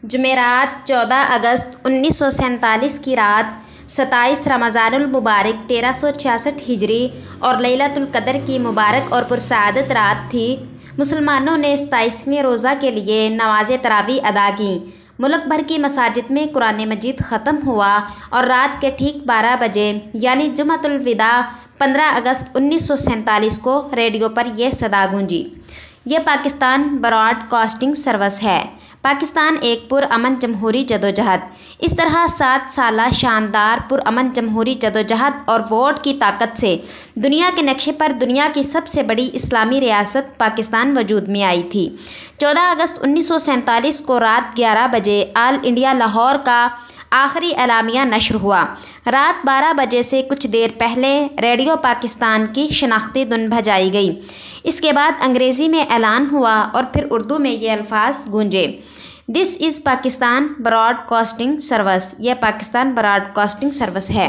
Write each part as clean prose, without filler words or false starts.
जुमेरात 14 अगस्त 1947 की रात 27 रमज़ानुल मुबारक 1366 हिजरी और लैलतुल क़द्र की मुबारक और पुरसआदत रात थी। मुसलमानों ने 27वें रोज़ा के लिए नमाज तरावी अदा की। मुल्क भर की मसाजिद में कुरान मजीद ख़त्म हुआ और रात के ठीक 12 बजे यानी जुमअतुल विदा 15 अगस्त 1947 को रेडियो पर यह सदा गूंजी। यह पाकिस्तान ब्रॉडकास्टिंग सर्विस है। पाकिस्तान एक पुरअमन जमहूरी जदोजहद। इस तरह 7 साला शानदार पुरअमन जमहूरी जदोजहद और वोट की ताकत से दुनिया के नक्शे पर दुनिया की सबसे बड़ी इस्लामी रियासत पाकिस्तान वजूद में आई थी। 14 अगस्त 1947 को रात 11 बजे ऑल इंडिया लाहौर का आखिरी एलामिया नश्र हुआ। रात 12 बजे से कुछ देर पहले रेडियो पाकिस्तान की शनाख्ती धुन बजाई गई। इसके बाद अंग्रेज़ी में ऐलान हुआ और फिर उर्दू में ये अल्फाज गूंजे, this is Pakistan broadcasting service. यह पाकिस्तान ब्रॉडकास्टिंग सर्विस है।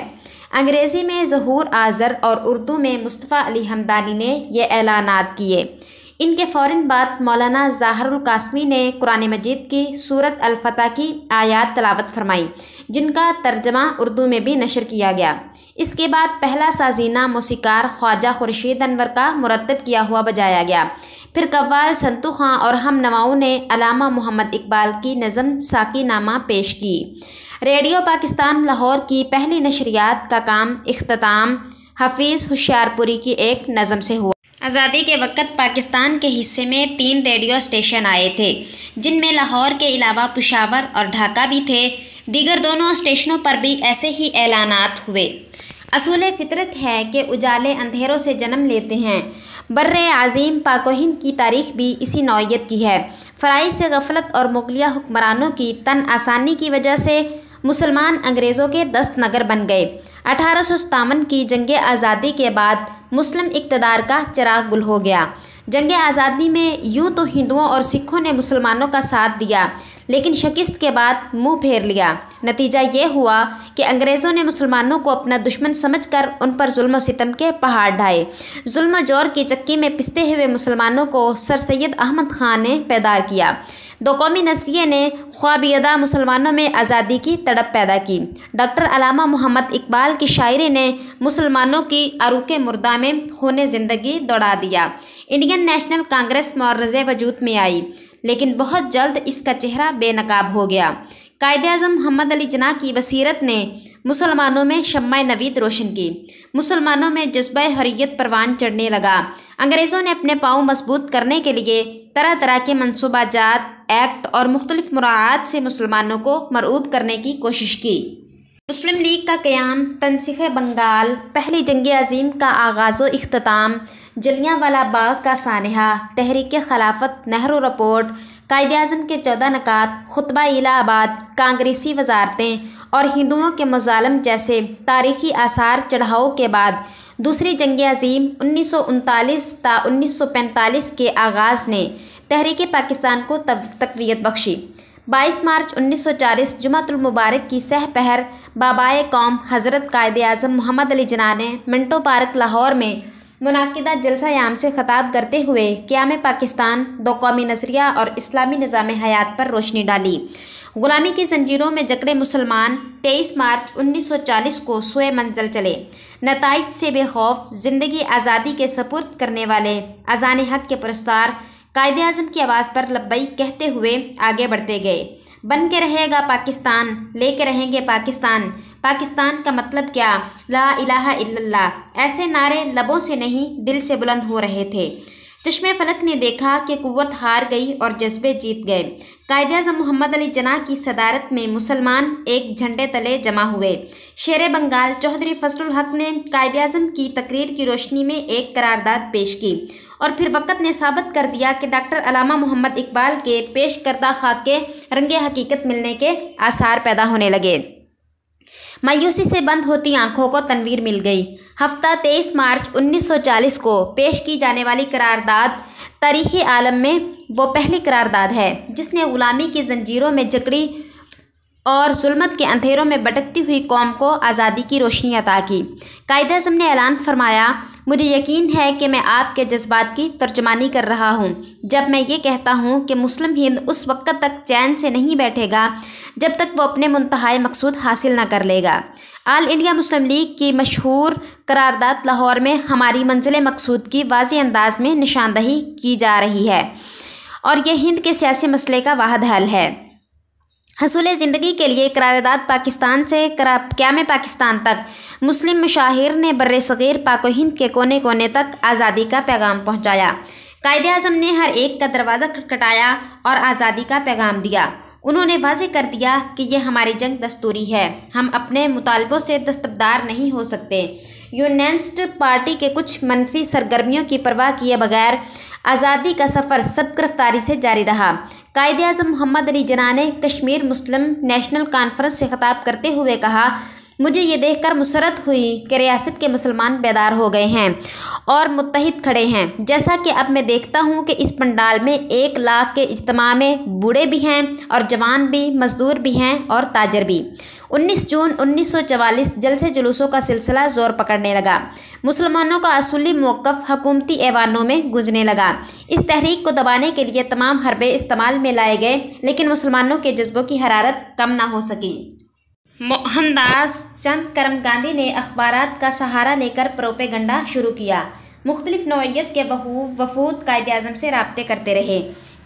अंग्रेज़ी में ज़हूर आज़र और उर्दू में मुस्तफ़ा अली हमदानी ने ये ऐलानात किए। इनके फ़ौरन बाद मौलाना ज़ाहरुल कासमी ने कुरान मजीद की सूरत अल-फतह की आयात तलावत फरमाई, जिनका तर्जमा उर्दू में भी नशर किया गया। इसके बाद पहला साजीना मौसीकार ख्वाजा खुर्शीद अनवर का मुरत्तब किया हुआ बजाया गया। फिर कव्वाल संतू खां और हम नवाओं ने अलामा मोहम्मद इकबाल की नज़म साकी नामा पेश की। रेडियो पाकिस्तान लाहौर की पहली नशरियात का काम इख्तिताम हफीज़ होशियारपुरी की एक नज़म से हुआ। आज़ादी के वक़्त पाकिस्तान के हिस्से में 3 रेडियो स्टेशन आए थे, जिनमें लाहौर के अलावा पेशावर और ढाका भी थे। दीगर दोनों स्टेशनों पर भी ऐसे ही ऐलानात हुए। असूल फितरत है कि उजाले अंधेरों से जन्म लेते हैं। बर्रे आज़ीम पाक व हिंद की तारीख़ भी इसी नौइयत की है। फ़राइज़ से गफलत और मुग़लिया हुक्मरानों की तन आसानी की वजह से मुसलमान अंग्रेज़ों के दस्त नगर बन गए। 1857 की जंग आज़ादी के बाद मुस्लिम इक़्तिदार का चिराग गुल हो गया। जंग आज़ादी में यूँ तो हिंदुओं और सिखों ने मुसलमानों का साथ दिया, लेकिन शिकस्त के बाद मुंह फेर लिया। नतीजा ये हुआ कि अंग्रेज़ों ने मुसलमानों को अपना दुश्मन समझकर उन पर जुल्म सितम के पहाड़ ढाए। जुल्म जोर की चक्की में पिसते हुए मुसलमानों को सर सैयद अहमद ख़ान ने पैदा किया। दो कौमी नज़रिए ने ख्वाबियदा मुसलमानों में आज़ादी की तड़प पैदा की। डॉक्टर अलामा मोहम्मद इकबाल की शायरी ने मुसलमानों की अरूके मुर्दा में खून ज़िंदगी दौड़ा दिया। इंडियन नेशनल कांग्रेस मौरज़े वजूद में आई, लेकिन बहुत जल्द इसका चेहरा बेनकाब हो गया। कायद-ए-आज़म मोहम्मद अली जिन्ना की बसीरत ने मुसलमानों में शम्मा नवीद रोशन की। मुसलमानों में जज्बा हर्रियत परवान चढ़ने लगा। अंग्रेज़ों ने अपने पाँव मजबूत करने के लिए तरह तरह के मनसूबाजात, एक्ट और मुख्तलिफ मुराआत से मुसलमानों को मरऊब करने की कोशिश की। मुस्लिम लीग का क़याम, तनसीख़ बंगाल, पहली जंग अज़ीम का आगाज़ व इख्तिताम, जलियांवाला बाग का सानहा, तहरीक खिलाफत, नेहरू रिपोर्ट, कायद-ए-आज़म के 14 नकात, खुतबा इलाहाबाद, कांग्रेसी वजारतें और हिंदुओं के मुज़ालम जैसे तारीख़ी आसार चढ़ाव के बाद दूसरी जंग अज़ीम 1939 ता 1945 के आगाज़ ने तहरीक पाकिस्तान को तक़वियत बख्शी। 22 मार्च 1940 जुमअतुल मुबारक की सह पहर बाबाए कौम हज़रत कायद-ए-आज़म मोहम्मद अली जिन्ना ने मिंटो पार्क लाहौर में मुनाकिदा जलसा-ए-आम से ख़िताब करते हुए क़याम पाकिस्तान, दो कौमी नज़रिया और इस्लामी निज़ाम हयात पर रोशनी डाली। ग़ुलामी की ज़ंजीरों में जकड़े मुसलमान 23 मार्च 1940 को सोए मंजिल चले। नताइज से बेखौफ ज़िंदगी आज़ादी के सपुर्द करने वाले अज़ान हक़ के पुरस्कार कायद-ए-आज़म की आवाज़ पर लब्बैक कहते हुए आगे बढ़ते गए। बन के रहेगा पाकिस्तान, लेके रहेंगे पाकिस्तान। पाकिस्तान का मतलब क्या? ला इलाहा इल्लल्लाह। ऐसे नारे लबों से नहीं दिल से बुलंद हो रहे थे। चश्मे फलक ने देखा कि कुव्वत हार गई और जज्बे जीत गए। कायद-ए-आज़म मोहम्मद अली जिन्ना की सदारत में मुसलमान एक झंडे तले जमा हुए। शेर बंगाल चौधरी फजलुल हक ने कायद-ए-आज़म की तकरीर की रोशनी में एक करारदाद पेश की और फिर वक़्त ने साबित कर दिया कि डॉक्टर अलामा मोहम्मद इकबाल के पेश करदा खाके रंगे हकीकत मिलने के आसार पैदा होने लगे। मायूसी से बंद होती आंखों को तनवीर मिल गई। हफ्ता 23 मार्च 1940 को पेश की जाने वाली करारदाद तारीख़ी आलम में वो पहली करारदाद है जिसने ग़ुलामी की ज़ंजीरों में जकड़ी और जुल्मत के अंधेरों में भटकती हुई कौम को आज़ादी की रोशनी अता की। कायद-ए-आज़म ने ऐलान फरमाया, मुझे यकीन है कि मैं आपके जज्बात की तर्जुमानी कर रहा हूँ जब मैं ये कहता हूँ कि मुस्लिम हिंद उस वक्त तक चैन से नहीं बैठेगा जब तक वो अपने मुंतहाए मकसूद हासिल न कर लेगा। ऑल इंडिया मुस्लिम लीग की मशहूर करारदाद लाहौर में हमारी मंजिल मकसूद की वाज़ेह अंदाज में निशानदही की जा रही है और यह हिंद के सियासी मसले का वाहिद हल है। हसूल ज़िंदगी के लिए करारदाद पाकिस्तान से क़याम पाकिस्तान तक मुस्लिम मुशाहिर ने बर्रे सग़ीर पाक हिंद के कोने कोने तक आज़ादी का पैगाम पहुँचाया। कायदे आज़म ने हर एक का दरवाज़ा खटखटाया और आज़ादी का पैगाम दिया। उन्होंने वाज़ेह कर दिया कि यह हमारी जंग दस्तूरी है, हम अपने मुतालबों से दस्तबरदार नहीं हो सकते। यूनियनिस्ट पार्टी के कुछ मनफी सरगर्मियों की परवाह किए बगैर आज़ादी का सफ़र सब गिरफ्तारी से जारी रहा। कायदे आज़म मोहम्मद अली जिन्ना ने कश्मीर मुस्लिम नेशनल कॉन्फ्रेंस से खिताब करते हुए कहा, मुझे ये देखकर मुसरत हुई कि रियासत के मुसलमान बेदार हो गए हैं और मुत्तहिद खड़े हैं। जैसा कि अब मैं देखता हूँ कि इस पंडाल में 1 लाख के इज्तिमा में बूढ़े भी हैं और जवान भी, मजदूर भी हैं और ताजर भी। 19 जून 1944 जलसे जुलूसों का सिलसिला ज़ोर पकड़ने लगा। मुसलमानों का असूली मौक़िफ़ हुकूमती ऐवानों में गूंजने लगा। इस तहरीक को दबाने के लिए तमाम हरबे इस्तेमाल में लाए गए, लेकिन मुसलमानों के जज्बों की हरारत कम ना हो सकी। मोहनदास चंद करमकांडी ने अखबारात का सहारा लेकर प्रोपेगंडा शुरू किया। मुख्तलिफ नौइयत के वफूद कायदे आज़म से राब्ते करते रहे,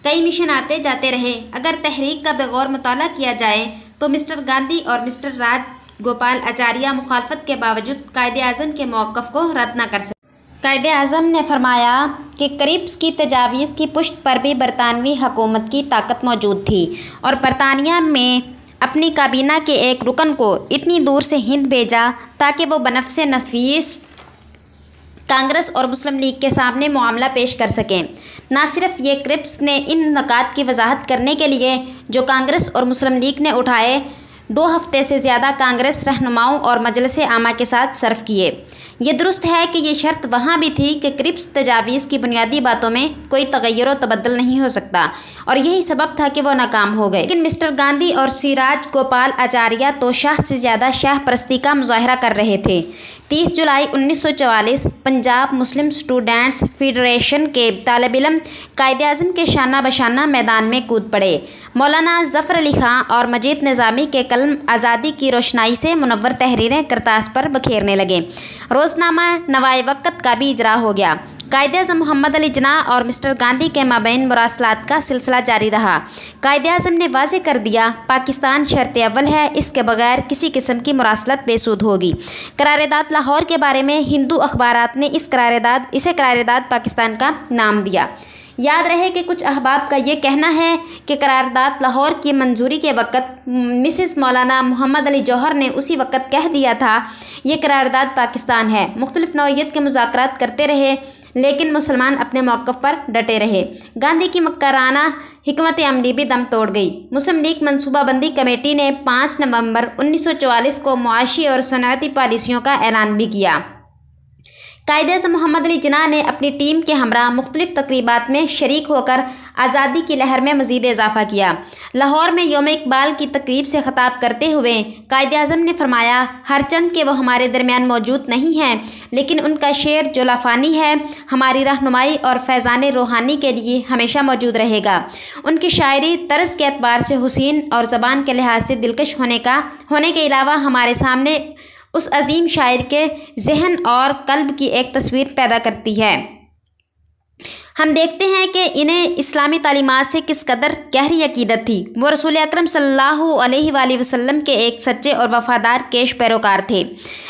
कई मिशन आते जाते रहे। अगर तहरीक का बगौर मुताला किया जाए तो मिस्टर गांधी और मिस्टर राजगोपाल आचार्य मुखालफत के बावजूद कायदे आज़म के मौक़िफ़ को रद्द न कर सके। कायदे आज़म ने फरमाया कि क्रिप्स की तजावीज़ की पुश्त पर भी बरतानवी हुकूमत की ताकत मौजूद थी और बरतानिया में अपनी काबीना के एक रुकन को इतनी दूर से हिंद भेजा ताकि वो बनफ़्से नफीस कांग्रेस और मुस्लिम लीग के सामने मामला पेश कर सकें। ना सिर्फ ये क्रिप्स ने इन नुकात की वजाहत करने के लिए जो कांग्रेस और मुस्लिम लीग ने उठाए 2 हफ्ते से ज़्यादा कांग्रेस रहनुमाओं और मजलिस आमा के साथ सर्फ किए। ये दुरुस्त है कि ये शर्त वहाँ भी थी कि क्रिप्स तजावीज़ की बुनियादी बातों में कोई तगय्युर तबद्दुल नहीं हो सकता और यही सबब था कि वो नाकाम हो गए। लेकिन मिस्टर गांधी और सिराज गोपाल आचार्य तो शाह से ज़्यादा शाह परस्ती का मुजाहरा कर रहे थे। 30 जुलाई 1944 पंजाब मुस्लिम स्टूडेंट्स फेडरेशन के तालिब इल्म कायदे आज़म के शाना बशाना मैदान में कूद पड़े। मौलाना ज़फ़र अली ख़ां और मजीद निज़ामी के कलम आज़ादी की रोशनाई से मुनव्वर तहरीरें करतास पर बखेरने लगे। रोज़नामा नवाए वक़्त का भी इजरा हो गया। कायदे आज़म मोहम्मद अली जिन्ना और मिस्टर गांधी के माबैन मुरासलात का सिलसिला जारी रहा। कायदे आज़म ने वाज़ेह कर दिया, पाकिस्तान शर्त अव्वल है, इसके बगैर किसी किस्म की मुरासलत बेसूद होगी। करारदाद लाहौर के बारे में हिंदू अखबारात ने इसे करारदाद पाकिस्तान का नाम दिया। याद रहे कि कुछ अहबाब का ये कहना है कि करारदाद लाहौर की मंजूरी के वक़्त मिसेस मौलाना मोहम्मद अली जौहर ने उसी वक़्त कह दिया था, ये करारदाद पाकिस्तान है। मुख्तलिफ नौइयत के मुज़ाकरात करते रहे लेकिन मुसलमान अपने मौक़िफ़ पर डटे रहे। गांधी की मक्काराना हिकमत अमली भी दम तोड़ गई। मुस्लिम लीग मनसूबाबंदी कमेटी ने 5 नवंबर 1944 को मुआशी और सनअती पॉलिसियों का ऐलान भी किया। कायदे आज़म मोहम्मद अली जिन्ना ने अपनी टीम के हमरा मुख्तलिफ तकरीबात में शरीक होकर आज़ादी की लहर में मज़ीद इजाफ़ा किया। लाहौर में यौम इकबाल की तकरीब से ख़िताब करते हुए कायदे आज़म ने फरमाया, हरचंद के वो हमारे दरमियान मौजूद नहीं हैं, लेकिन उनका शेर जो लाफानी है हमारी रहनुमाई और फैज़ान रूहानी के लिए हमेशा मौजूद रहेगा। उनकी शायरी तर्ज के एतबार से हुसीन और ज़बान के लिहाज से दिलकश होने के अलावा हमारे सामने उस अजीम शायर के जहन और कल्ब की एक तस्वीर पैदा करती है। हम देखते हैं कि इन्हें इस्लामी तालीमात से किस कदर गहरी अकीदत थी। वो रसूल अकरम सल्लल्लाहु अलैहि वसल्लम के एक सच्चे और वफ़ादार केश पैरोकार थे,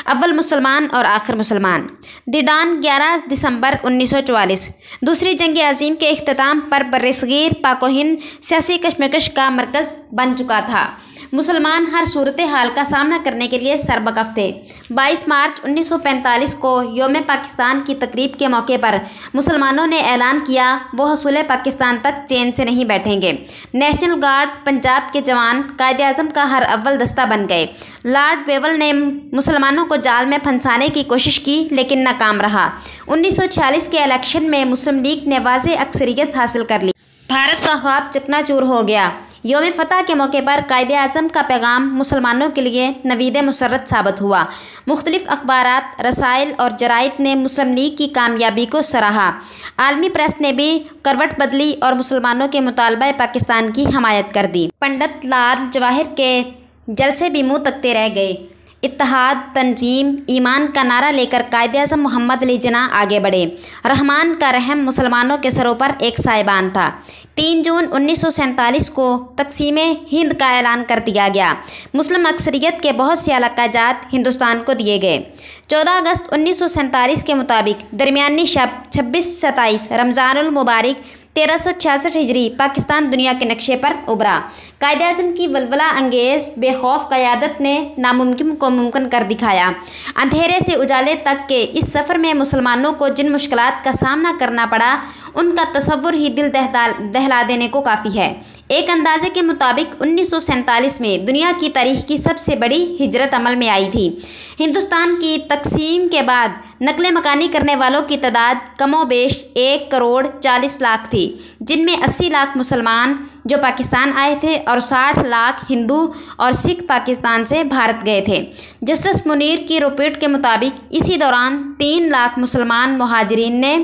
अव्वल मुसलमान और आखिर मुसलमान। दिडान 11 दिसंबर 1944 दूसरी जंग अज़ीम के इख्तिताम पर बर्रसगीर पाक हिंद सियासी कशमकश का मरकज़ बन चुका था। मुसलमान हर सूरत हाल का सामना करने के लिए सरबकफ थे। 22 मार्च 1945 को योम पाकिस्तान की तकरीब के मौके पर मुसलमानों ने ऐलान किया वो हसूल पाकिस्तान तक चैन से नहीं बैठेंगे। नेशनल गार्ड्स पंजाब के जवान कायदे आज़म का हर अव्वल दस्ता बन गए। लॉर्ड बेवल ने मुसलमानों को जाल में फंसाने की कोशिश की लेकिन नाकाम रहा। 1946 के इलेक्शन में मुस्लिम लीग ने वाज़ेह अक्सरियत हासिल कर ली। भारत का ख्वाब चकनाचूर हो गया। यौम फ़तह के मौके पर कायदे आज़म का पैगाम मुसलमानों के लिए नवीद मुसर्रत साबित हुआ। मुख्तलिफ अखबारात, रसाइल और जराइद ने मुस्लिम लीग की कामयाबी को सराहा। आलमी प्रेस ने भी करवट बदली और मुसलमानों के मुतालबा पाकिस्तान की हमायत कर दी। पंडित लाल जवाहिर के जलसे भी मुँह तकते रह गए। इत्तेहाद, तंजीम, ईमान का नारा लेकर कायदे-आज़म मोहम्मद अली जिन्ना आगे बढ़े। रहमान का रहम मुसलमानों के सरों पर एक साइबान था। 3 जून 1947 को तकसीम हिंद का ऐलान कर दिया गया। मुस्लिम अक्सरियत के बहुत से इलाक़ाजात हिंदुस्तान को दिए गए। 14 अगस्त 1947 के मुताबिक दरमियानी शब 26-27 रमज़ानुल मुबारक 1366 हिजरी पाकिस्तान दुनिया के नक्शे पर उभरा। कायदे-आज़म की वलवला अंगेज़ बेखौफ क़यादत ने नामुमकिन को मुमकिन कर दिखाया। अंधेरे से उजाले तक के इस सफ़र में मुसलमानों को जिन मुश्किलात का सामना करना पड़ा, उनका तसव्वुर ही दिल दहला देने को काफ़ी है। एक अंदाजे के मुताबिक 1947 में दुनिया की तारीख की सबसे बड़ी हिजरत अमल में आई थी। हिंदुस्तान की तकसीम के बाद नकल मकानी करने वालों की तादाद कमोबेश 1 करोड़ 40 लाख थी, जिनमें 80 लाख मुसलमान जो पाकिस्तान आए थे और 60 लाख हिंदू और सिख पाकिस्तान से भारत गए थे। जस्टिस मुनीर की रिपोर्ट के मुताबिक इसी दौरान 3 लाख मुसलमान मुहाजिरीन ने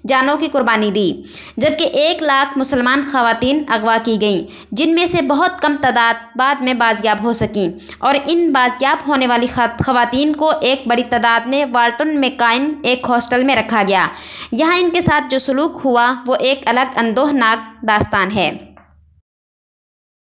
जानों की कुर्बानी दी, जबकि 1 लाख मुसलमान ख़वातीन अगवा की गईं, जिनमें से बहुत कम तादाद बाद में बाजियाब हो सकीं। और इन बाजियाब होने वाली ख़वातीन को एक बड़ी तादाद में वाल्टन में कायम एक हॉस्टल में रखा गया। यहाँ इनके साथ जो सलूक हुआ वो एक अलग अंदोहनाक दास्तान है।